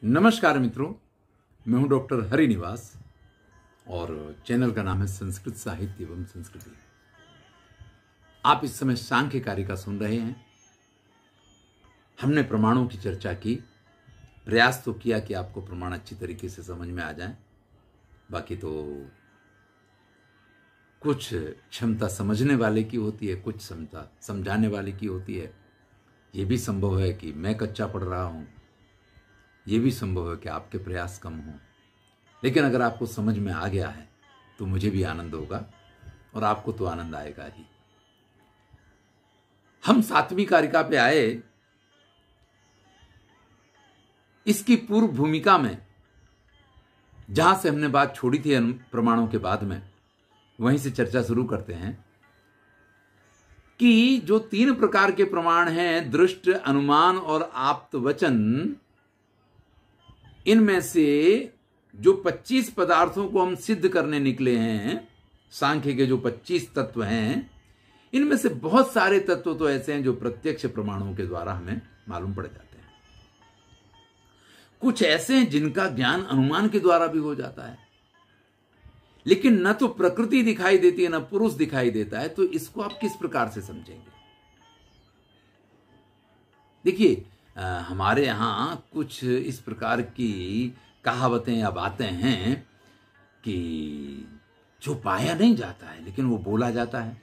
नमस्कार मित्रों, मैं हूं डॉक्टर हरिनिवास और चैनल का नाम है संस्कृत साहित्य एवं संस्कृति। आप इस समय सांख्य कारिका सुन रहे हैं। हमने प्रमाणों की चर्चा की, प्रयास तो किया कि आपको प्रमाण अच्छी तरीके से समझ में आ जाए। बाकी तो कुछ क्षमता समझने वाले की होती है, कुछ क्षमता समझाने वाले की होती है। ये भी संभव है कि मैं कच्चा पढ़ रहा हूं, ये भी संभव है कि आपके प्रयास कम हों, लेकिन अगर आपको समझ में आ गया है तो मुझे भी आनंद होगा और आपको तो आनंद आएगा ही। हम 7वीं कारिका पे आए। इसकी पूर्व भूमिका में जहां से हमने बात छोड़ी थी प्रमाणों के बाद में, वहीं से चर्चा शुरू करते हैं कि जो 3 प्रकार के प्रमाण हैं, दृष्ट, अनुमान और आप्तवचन, इनमें से जो 25 पदार्थों को हम सिद्ध करने निकले हैं, सांख्य के जो 25 तत्व हैं, इनमें से बहुत सारे तत्व तो ऐसे हैं जो प्रत्यक्ष प्रमाणों के द्वारा हमें मालूम पड़ जाते हैं। कुछ ऐसे हैं जिनका ज्ञान अनुमान के द्वारा भी हो जाता है, लेकिन न तो प्रकृति दिखाई देती है, न पुरुष दिखाई देता है। तो इसको आप किस प्रकार से समझेंगे? देखिए, हमारे यहां कुछ इस प्रकार की कहावतें या बातें हैं कि जो पाया नहीं जाता है लेकिन वो बोला जाता है।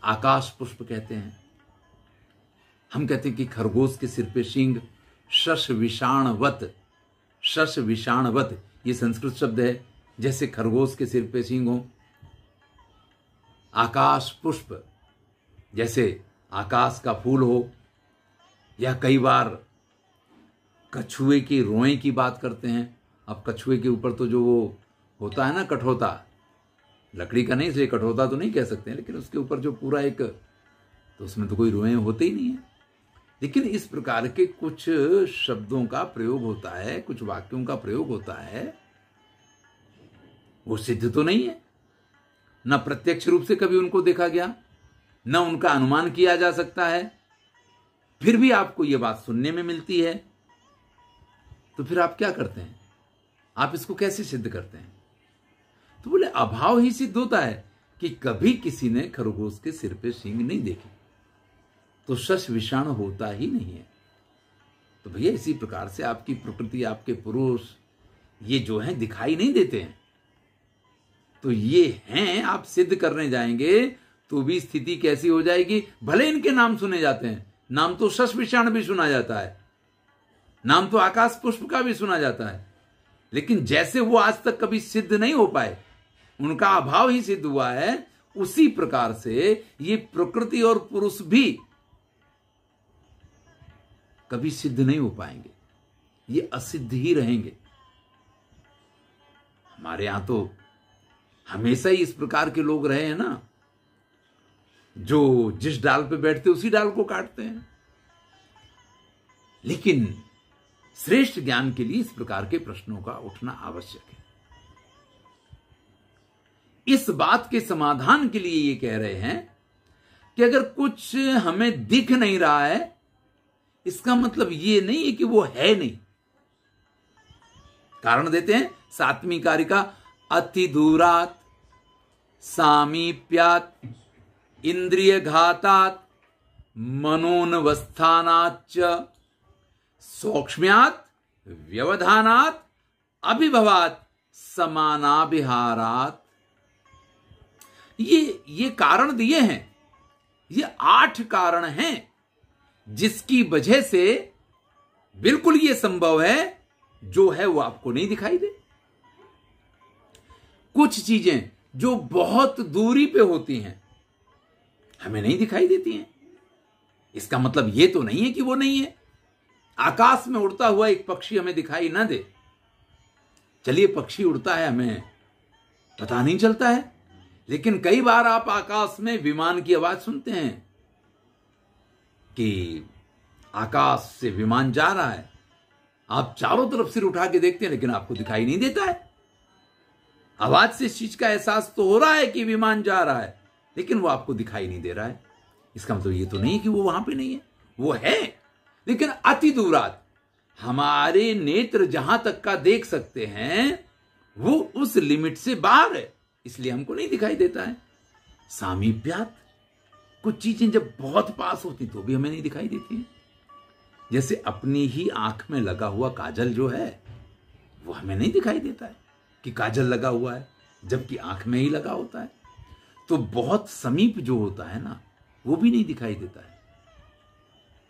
आकाश पुष्प कहते हैं। हम कहते हैं कि खरगोश के सिर पे सींग, शश विषाणवत। शश विषाणवत ये संस्कृत शब्द है, जैसे खरगोश के सिर पे सींग हो। आकाश पुष्प जैसे आकाश का फूल हो, या कई बार कछुए की रोएं की बात करते हैं। अब कछुए के ऊपर तो जो वो होता है ना कठोता, लकड़ी का नहीं, इसलिए कठोता तो नहीं कह सकते हैं, लेकिन उसके ऊपर जो पूरा एक, तो उसमें तो कोई रोएं होते ही नहीं है। लेकिन इस प्रकार के कुछ शब्दों का प्रयोग होता है, कुछ वाक्यों का प्रयोग होता है, वो सिद्ध तो नहीं है। न प्रत्यक्ष रूप से कभी उनको देखा गया, न उनका अनुमान किया जा सकता है, फिर भी आपको यह बात सुनने में मिलती है। तो फिर आप क्या करते हैं? आप इसको कैसे सिद्ध करते हैं? तो बोले अभाव ही सिद्ध होता है कि कभी किसी ने खरगोश के सिर पे सींग नहीं देखे, तो शश विषाणु होता ही नहीं है। तो भैया इसी प्रकार से आपकी प्रकृति, आपके पुरुष, ये जो है दिखाई नहीं देते हैं। तो ये हैं, आप सिद्ध करने जाएंगे तो भी स्थिति कैसी हो जाएगी? भले इनके नाम सुने जाते हैं, नाम तो शश विषाण भी सुना जाता है, नाम तो आकाश पुष्प का भी सुना जाता है, लेकिन जैसे वो आज तक कभी सिद्ध नहीं हो पाए, उनका अभाव ही सिद्ध हुआ है, उसी प्रकार से ये प्रकृति और पुरुष भी कभी सिद्ध नहीं हो पाएंगे, ये असिद्ध ही रहेंगे। हमारे यहां तो हमेशा ही इस प्रकार के लोग रहे हैं ना, जो जिस डाल पे बैठते उसी डाल को काटते हैं। लेकिन श्रेष्ठ ज्ञान के लिए इस प्रकार के प्रश्नों का उठना आवश्यक है। इस बात के समाधान के लिए ये कह रहे हैं कि अगर कुछ हमें दिख नहीं रहा है, इसका मतलब ये नहीं है कि वो है नहीं। कारण देते हैं 7वीं कारिका, अति दूरात सामीप्यात इंद्रिय घातात मनोनवस्थानाच्च सौक्ष्म्यात व्यवधानात अभिभवात समानाभिहारात। ये कारण दिए हैं, ये 8 कारण हैं जिसकी वजह से बिल्कुल ये संभव है जो है वो आपको नहीं दिखाई दे। कुछ चीजें जो बहुत दूरी पे होती हैं हमें नहीं दिखाई देती हैं। इसका मतलब ये तो नहीं है कि वो नहीं है। आकाश में उड़ता हुआ एक पक्षी हमें दिखाई ना दे, चलिए पक्षी उड़ता है, हमें पता नहीं चलता है, लेकिन कई बार आप आकाश में विमान की आवाज सुनते हैं कि आकाश से विमान जा रहा है। आप चारों तरफ सिर उठा के देखते हैं, लेकिन आपको दिखाई नहीं देता है। आवाज से इस चीज का एहसास तो हो रहा है कि विमान जा रहा है, लेकिन वो आपको दिखाई नहीं दे रहा है। इसका मतलब ये तो नहीं कि वो वहां पे नहीं है, वो है, लेकिन अति दूरात, हमारे नेत्र जहां तक का देख सकते हैं वो उस लिमिट से बाहर है, इसलिए हमको नहीं दिखाई देता है। सामीप्यात, कुछ चीजें जब बहुत पास होती तो भी हमें नहीं दिखाई देती हैं। जैसे अपनी ही आंख में लगा हुआ काजल जो है वो हमें नहीं दिखाई देता है कि काजल लगा हुआ है, जबकि आंख में ही लगा होता है। तो बहुत समीप जो होता है ना वो भी नहीं दिखाई देता है।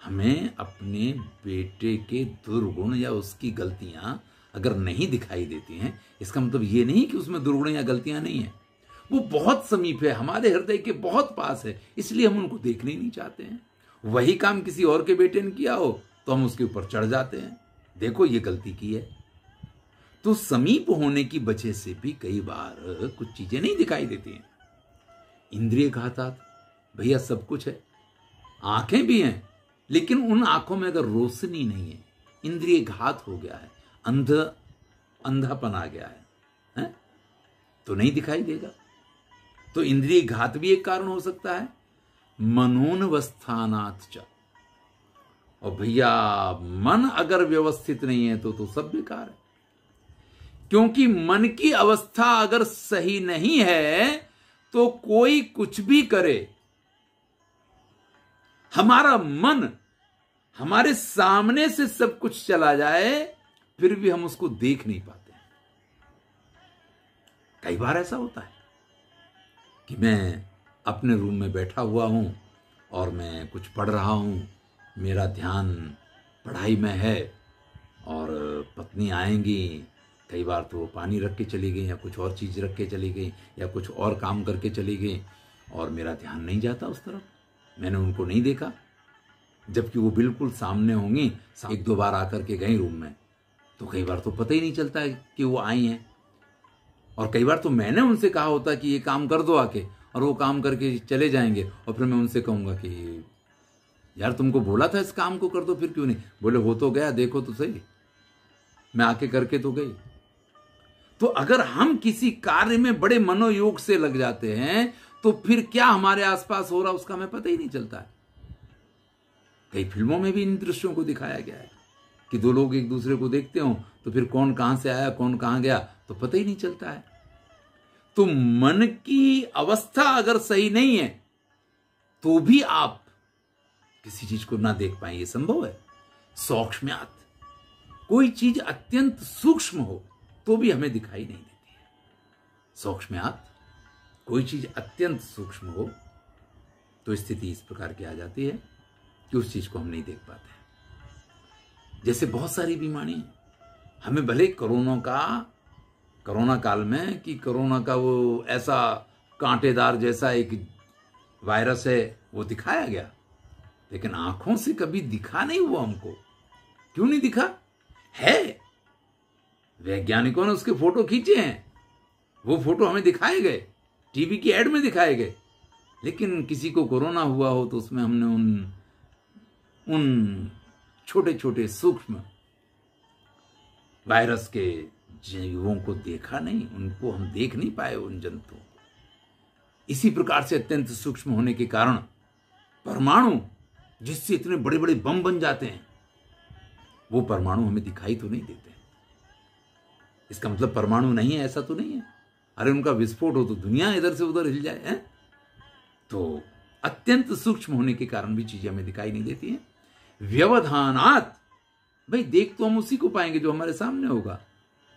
हमें अपने बेटे के दुर्गुण या उसकी गलतियां अगर नहीं दिखाई देती हैं, इसका मतलब ये नहीं कि उसमें दुर्गुण या गलतियां नहीं है, वो बहुत समीप है, हमारे हृदय के बहुत पास है, इसलिए हम उनको देखने ही नहीं चाहते हैं। वही काम किसी और के बेटे ने किया हो तो हम उसके ऊपर चढ़ जाते हैं, देखो ये गलती की है। तो समीप होने की वजह से भी कई बार कुछ चीजें नहीं दिखाई देती हैं। इंद्रिय घातात, भैया सब कुछ है, आंखें भी हैं, लेकिन उन आंखों में अगर रोशनी नहीं है, इंद्रिय घात हो गया है, अंधापन आ गया है? तो नहीं दिखाई देगा। तो इंद्रिय घात भी एक कारण हो सकता है। मनोनवस्थानात् च, और भैया मन अगर व्यवस्थित नहीं है तो सब बेकार है, क्योंकि मन की अवस्था अगर सही नहीं है तो कोई कुछ भी करे, हमारा मन हमारे सामने से सब कुछ चला जाए फिर भी हम उसको देख नहीं पाते। कई बार ऐसा होता है कि मैं अपने रूम में बैठा हुआ हूं और मैं कुछ पढ़ रहा हूं, मेरा ध्यान पढ़ाई में है, और पत्नी आएंगी, कई बार तो वो पानी रख के चली गई या कुछ और चीज रख के चली गई या कुछ और काम करके चली गई, और मेरा ध्यान नहीं जाता उस तरफ, मैंने उनको नहीं देखा, जबकि वो बिल्कुल सामने होंगी। एक दो बार आकर के गई रूम में, तो कई बार तो पता ही नहीं चलता है कि वो आई हैं, और कई बार तो मैंने उनसे कहा होता कि ये काम कर दो आके, और वो काम करके चले जाएंगे, और फिर मैं उनसे कहूंगा कि यार तुमको बोला था इस काम को कर दो, फिर क्यों नहीं? बोले हो तो गया, देखो तो सही, मैं आके करके तो गई। तो अगर हम किसी कार्य में बड़े मनोयोग से लग जाते हैं तो फिर क्या हमारे आसपास हो रहा उसका हमें पता ही नहीं चलता है। कई फिल्मों में भी इन दृश्यों को दिखाया गया है कि दो लोग एक दूसरे को देखते हो तो फिर कौन कहां से आया कौन कहां गया तो पता ही नहीं चलता है। तो मन की अवस्था अगर सही नहीं है तो भी आप किसी चीज को ना देख पाए, ये संभव है। सौक्ष्म्यात, कोई चीज अत्यंत सूक्ष्म हो तो भी हमें दिखाई नहीं देती है। सौक्ष्म्यात, कोई चीज अत्यंत सूक्ष्म हो तो स्थिति इस प्रकार की आ जाती है कि उस चीज को हम नहीं देख पाते हैं। जैसे बहुत सारी बीमारी हमें भले कोरोना काल में कि कोरोना का वो ऐसा कांटेदार जैसा एक वायरस है वो दिखाया गया, लेकिन आंखों से कभी दिखा नहीं हुआ हमको। क्यों नहीं दिखा? है, वैज्ञानिकों ने उसके फोटो खींचे हैं, वो फोटो हमें दिखाए गए, टीवी की एड में दिखाए गए, लेकिन किसी को कोरोना हुआ हो तो उसमें हमने उन छोटे छोटे सूक्ष्म वायरस के जीवों को देखा नहीं, उनको हम देख नहीं पाए उन जंतुओं को। इसी प्रकार से अत्यंत सूक्ष्म होने के कारण परमाणु जिससे इतने बड़े बड़े बम बन जाते हैं वो परमाणु हमें दिखाई तो नहीं देते। इसका मतलब परमाणु नहीं है ऐसा तो नहीं है। अरे उनका विस्फोट हो तो दुनिया इधर से उधर हिल जाए है? तो अत्यंत सूक्ष्म होने के कारण भी चीजें हमें दिखाई नहीं देती हैं। व्यवधानात, भाई देख तो हम उसी को पाएंगे जो हमारे सामने होगा।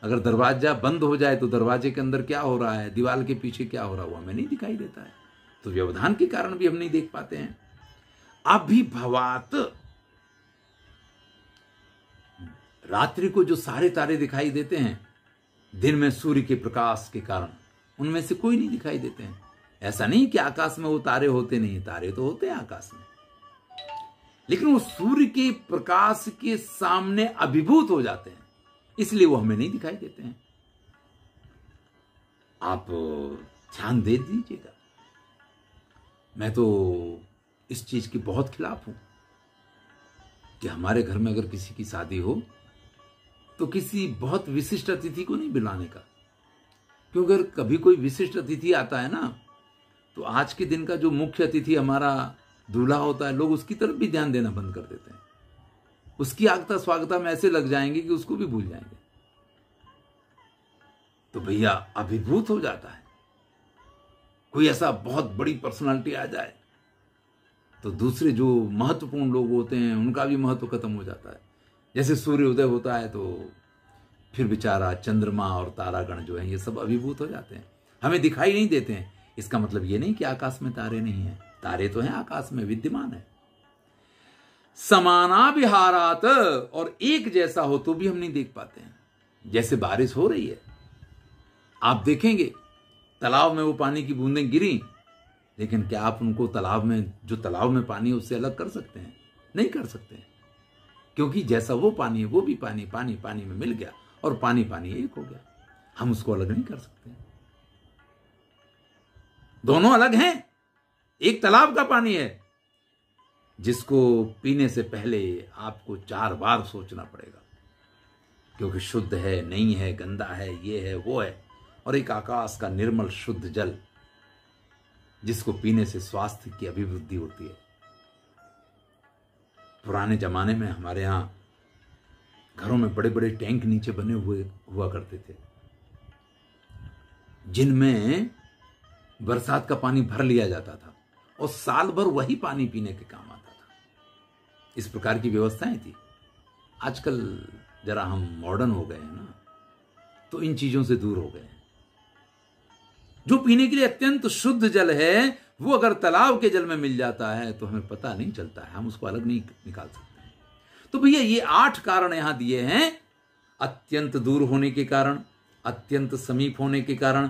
अगर दरवाजा बंद हो जाए तो दरवाजे के अंदर क्या हो रहा है, दीवार के पीछे क्या हो रहा है, वो हमें नहीं दिखाई देता है। तो व्यवधान के कारण भी हम नहीं देख पाते हैं। अभिभवात, रात्रि को जो सारे तारे दिखाई देते हैं दिन में सूर्य के प्रकाश के कारण उनमें से कोई नहीं दिखाई देते हैं। ऐसा नहीं कि आकाश में वो तारे होते नहीं, तारे तो होते हैं आकाश में, लेकिन वो सूर्य के प्रकाश के सामने अभिभूत हो जाते हैं, इसलिए वो हमें नहीं दिखाई देते हैं। आप ध्यान दे दीजिएगा। मैं तो इस चीज के बहुत खिलाफ हूं कि हमारे घर में अगर किसी की शादी हो तो किसी बहुत विशिष्ट अतिथि को नहीं बुलाने का, क्योंकि अगर कभी कोई विशिष्ट अतिथि आता है ना तो आज के दिन का जो मुख्य अतिथि हमारा दूल्हा होता है, लोग उसकी तरफ भी ध्यान देना बंद कर देते हैं। उसकी आगता स्वागता में ऐसे लग जाएंगे कि उसको भी भूल जाएंगे। तो भैया अभिभूत हो जाता है। कोई ऐसा बहुत बड़ी पर्सनालिटी आ जाए तो दूसरे जो महत्वपूर्ण लोग होते हैं उनका भी महत्व खत्म हो जाता है। जैसे सूर्य उदय होता है तो फिर बेचारा चंद्रमा और तारागण जो है ये सब अभिभूत हो जाते हैं, हमें दिखाई नहीं देते हैं। इसका मतलब ये नहीं कि आकाश में तारे नहीं हैं, तारे तो हैं, आकाश में विद्यमान है। समाना विहारात, और एक जैसा हो तो भी हम नहीं देख पाते हैं। जैसे बारिश हो रही है, आप देखेंगे तालाब में वो पानी की बूंदें गिरी, लेकिन क्या आप उनको तालाब में पानी है उससे अलग कर सकते हैं? नहीं कर सकते हैं, क्योंकि जैसा वो पानी है वो भी पानी पानी पानी में मिल गया और पानी पानी एक हो गया। हम उसको अलग नहीं कर सकते। दोनों अलग हैं। एक तालाब का पानी है जिसको पीने से पहले आपको 4 बार सोचना पड़ेगा, क्योंकि शुद्ध है नहीं है, गंदा है, ये है वो है। और एक आकाश का निर्मल शुद्ध जल जिसको पीने से स्वास्थ्य की अभिवृद्धि होती है। पुराने जमाने में हमारे यहां घरों में बड़े बड़े टैंक नीचे बने हुआ करते थे, जिनमें बरसात का पानी भर लिया जाता था और साल भर वही पानी पीने के काम आता था। इस प्रकार की व्यवस्थाएं थी। आजकल जरा हम मॉडर्न हो गए हैं ना, तो इन चीजों से दूर हो गए हैं। जो पीने के लिए अत्यंत शुद्ध जल है वो अगर तालाब के जल में मिल जाता है तो हमें पता नहीं चलता है, हम उसको अलग नहीं निकाल सकते हैं। तो भैया ये 8 कारण यहां दिए हैं। अत्यंत दूर होने के कारण, अत्यंत समीप होने के कारण,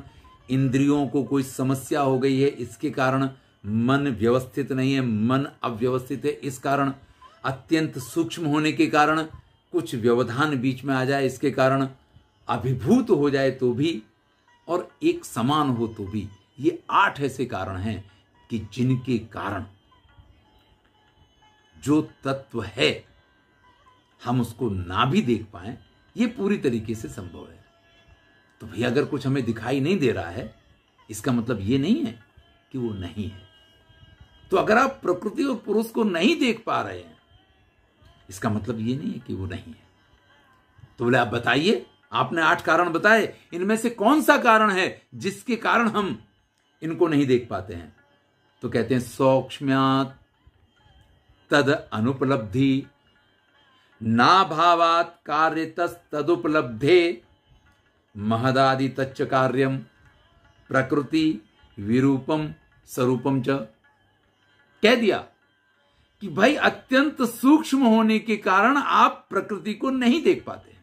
इंद्रियों को कोई समस्या हो गई है इसके कारण, मन व्यवस्थित नहीं है, मन अव्यवस्थित है इस कारण, अत्यंत सूक्ष्म होने के कारण, कुछ व्यवधान बीच में आ जाए इसके कारण, अभिभूत हो जाए तो भी, और एक समान हो तो भी। ये 8 ऐसे कारण हैं कि जिनके कारण जो तत्व है हम उसको ना भी देख पाए, ये पूरी तरीके से संभव है। तो भैया अगर कुछ हमें दिखाई नहीं दे रहा है इसका मतलब ये नहीं है कि वो नहीं है। तो अगर आप प्रकृति और पुरुष को नहीं देख पा रहे हैं इसका मतलब ये नहीं है कि वो नहीं है। तो बोले आप बताइए, आपने 8 कारण बताए, इनमें से कौन सा कारण है जिसके कारण हम इनको नहीं देख पाते हैं? तो कहते हैं सौक्ष्म्यात् तद अनुपलब्धि, ना भावात् कार्यतस् तदुपलब्धे, महदादि तच्च कार्यम, प्रकृति विरूपम स्वरूपम च। कह दिया कि भाई अत्यंत सूक्ष्म होने के कारण आप प्रकृति को नहीं देख पाते।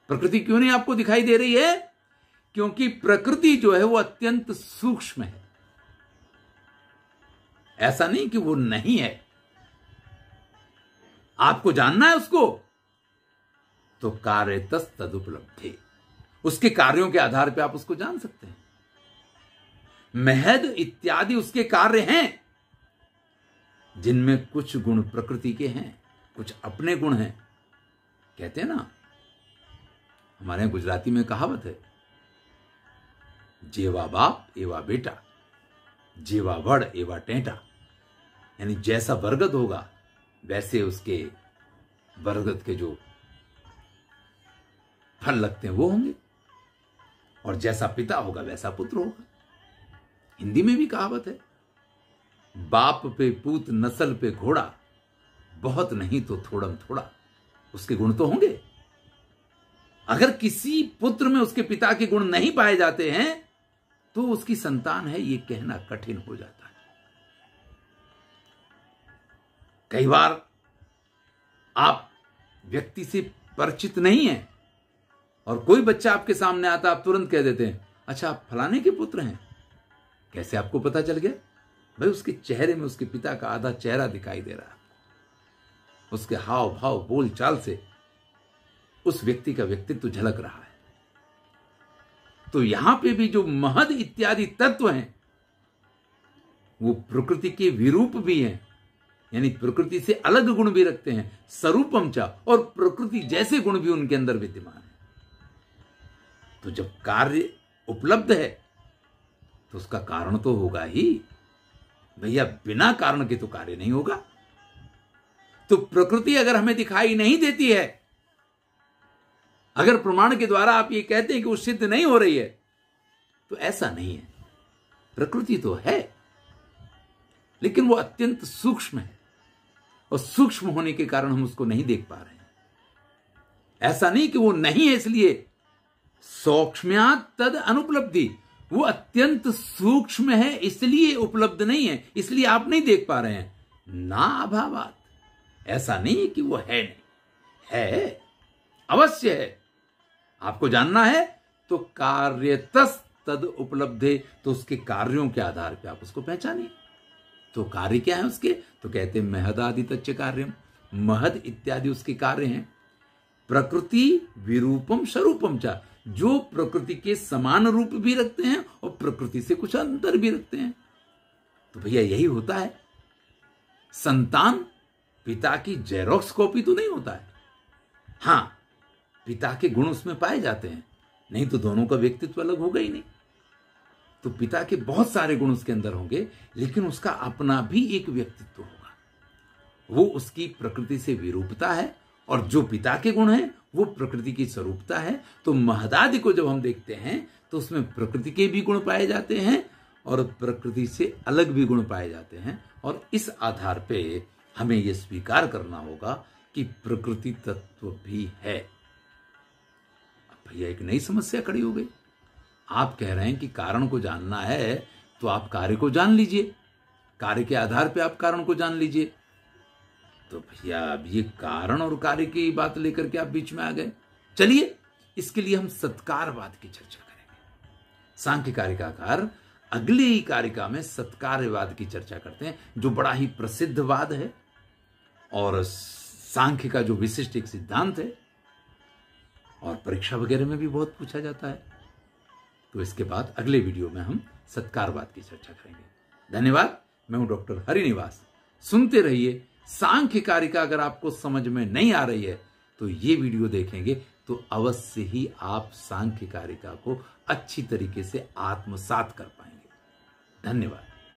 प्रकृति क्यों नहीं आपको दिखाई दे रही है? क्योंकि प्रकृति जो है वो अत्यंत सूक्ष्म है। ऐसा नहीं कि वो नहीं है, आपको जानना है उसको, तो कार्यतस् तदुपलब्धे, उसके कार्यों के आधार पर आप उसको जान सकते हैं। महद इत्यादि उसके कार्य हैं जिनमें कुछ गुण प्रकृति के हैं, कुछ अपने गुण हैं। कहते हैं ना, हमारे यहां गुजराती में कहावत है, जेवा बाप एवा बेटा, जेवा वड़ एवा टेंटा। यानी जैसा बरगद होगा वैसे उसके बरगद के जो फल लगते हैं वो होंगे, और जैसा पिता होगा वैसा पुत्र होगा। हिंदी में भी कहावत है, बाप पे पूत नस्ल पे घोड़ा, बहुत नहीं तो थोड़म थोड़ा। उसके गुण तो होंगे। अगर किसी पुत्र में उसके पिता के गुण नहीं पाए जाते हैं तो उसकी संतान है ये कहना कठिन हो जाता है। कई बार आप व्यक्ति से परिचित नहीं हैं और कोई बच्चा आपके सामने आता, आप तुरंत कह देते हैं अच्छा आप फलाने के पुत्र हैं। कैसे आपको पता चल गया? भाई उसके चेहरे में उसके पिता का आधा चेहरा दिखाई दे रहा है, उसके हाव भाव बोल चाल से उस व्यक्ति का व्यक्तित्व झलक रहा है। तो यहां पे भी जो महद इत्यादि तत्व हैं वो प्रकृति के विरूप भी हैं, यानी प्रकृति से अलग गुण भी रखते हैं, स्वरूपम च, और प्रकृति जैसे गुण भी उनके अंदर विद्यमान है। तो जब कार्य उपलब्ध है तो उसका कारण तो होगा ही। भैया बिना कारण के तो कार्य नहीं होगा। तो प्रकृति अगर हमें दिखाई नहीं देती है, अगर प्रमाण के द्वारा आप ये कहते हैं कि वो सिद्ध नहीं हो रही है, तो ऐसा नहीं है। प्रकृति तो है, लेकिन वो अत्यंत सूक्ष्म है, और सूक्ष्म होने के कारण हम उसको नहीं देख पा रहे हैं। ऐसा नहीं कि वो नहीं है इसलिए, सूक्ष्म्यात् तद अनुपलब्धि, वो अत्यंत सूक्ष्म है इसलिए उपलब्ध नहीं है, इसलिए आप नहीं देख पा रहे हैं। ना अभावात, ऐसा नहीं कि वो है नहीं, है, अवश्य है। आपको जानना है तो कार्यतस् तद उपलब्धे, तो उसके कार्यों के आधार पे आप उसको पहचानिए। तो कार्य क्या है उसके? तो कहते हैं महदादि तच्च कार्यम, महद इत्यादि उसके कार्य हैं। प्रकृति विरूपम स्वरूपम चा, जो प्रकृति के समान रूप भी रखते हैं और प्रकृति से कुछ अंतर भी रखते हैं। तो भैया यही होता है। संतान पिता की जेरोक्स कॉपी तो नहीं होता है। हां, पिता के गुण उसमें पाए जाते हैं, नहीं तो दोनों का व्यक्तित्व अलग होगा ही नहीं। तो पिता के बहुत सारे गुण उसके अंदर होंगे, लेकिन उसका अपना भी एक व्यक्तित्व होगा। वो उसकी प्रकृति से विरूपता है, और जो पिता के गुण हैं वो प्रकृति की स्वरूपता है। तो महदादि को जब हम देखते हैं तो उसमें प्रकृति के भी गुण पाए जाते हैं और प्रकृति से अलग भी गुण पाए जाते हैं। और इस आधार पे हमें यह स्वीकार करना होगा कि प्रकृति तत्व भी है। अब भैया एक नई समस्या खड़ी हो गई। आप कह रहे हैं कि कारण को जानना है तो आप कार्य को जान लीजिए, कार्य के आधार पे आप कारण को जान लीजिए। तो भैया अब ये कारण और कार्य की बात लेकर के आप बीच में आ गए। चलिए, इसके लिए हम सत्कारवाद की चर्चा करेंगे। सांख्य कारिकाकार अगले ही कारिका में सत्कारवाद की चर्चा करते हैं, जो बड़ा ही प्रसिद्ध वाद है और सांख्य का जो विशिष्ट एक सिद्धांत है, और परीक्षा वगैरह में भी बहुत पूछा जाता है। तो इसके बाद अगले वीडियो में हम सत्कारवाद की चर्चा करेंगे। धन्यवाद। मैं हूं डॉक्टर हरिनिवास। सुनते रहिए सांख्य कारिका। अगर आपको समझ में नहीं आ रही है तो ये वीडियो देखेंगे तो अवश्य ही आप सांख्य कारिका को अच्छी तरीके से आत्मसात कर पाएंगे। धन्यवाद।